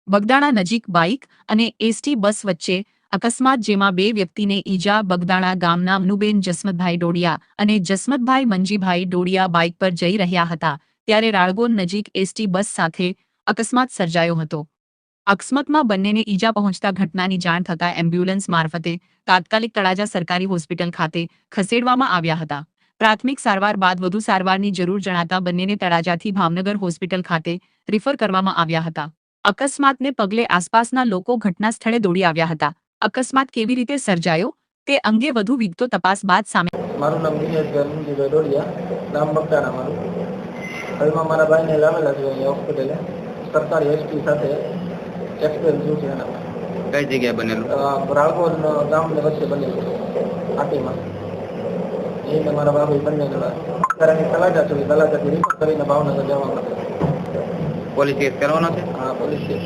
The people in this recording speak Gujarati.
બગદાણા નજીક બાઇક અને એસટી બસ વચ્ચે અકસ્માત, જેમાં બે વ્યક્તિને ઈજા. બગદાણા ગામના મનુબેન જસમતભાઈ ડોડિયા અને જસમતભાઈ મંજીભાઈ ડોડિયા બાઇક પર જઈ રહ્યા હતા ત્યારે રાળગોન નજીક એસટી બસ સાથે અકસ્માત સર્જાયો હતો. અકસ્માતમાં બંનેને ઈજા પહોંચતા ઘટનાની જાણ થતાં એમ્બ્યુલન્સ મારફતે તાત્કાલિક તળાજા સરકારી હોસ્પિટલ ખાતે ખસેડવામાં આવ્યા હતા. પ્રાથમિક સારવાર બાદ વધુ સારવારની જરૂર જણાતા બંનેને તળાજાથી ભાવનગર હોસ્પિટલ ખાતે રિફર કરવામાં આવ્યા હતા. અકસ્માતને પગલે આસપાસના લોકો ઘટના સ્થળે દોડી આવ્યા હતા. અકસ્માત કેવી રીતે સર્જાયો તે અંગે વધુ વિગતો તપાસ બાદ સામે. મારું નામ દિનેશભાઈ મંજીભાઈ ડોડિયા, નામ બગદાણા મારું. હાલમાં મારા ભાઈને લાવેલા છે અહીંયા હોસ્પિટલે. સરકારી એસટી સાથે એક્સિડન્ટ થયું છે એના. કઈ જગ્યાએ બનેલું? રાળગોન ગામને વચ્ચે બનેલું આટીમાં. એને મારા ભાભી બંને જણા ત્યારે તલાજા તલાજાથી રિફર કરીને ભાવનગર જવા માટે. પોલીસ કેસ કરવાનો છે? હા, પોલીસ કેસ.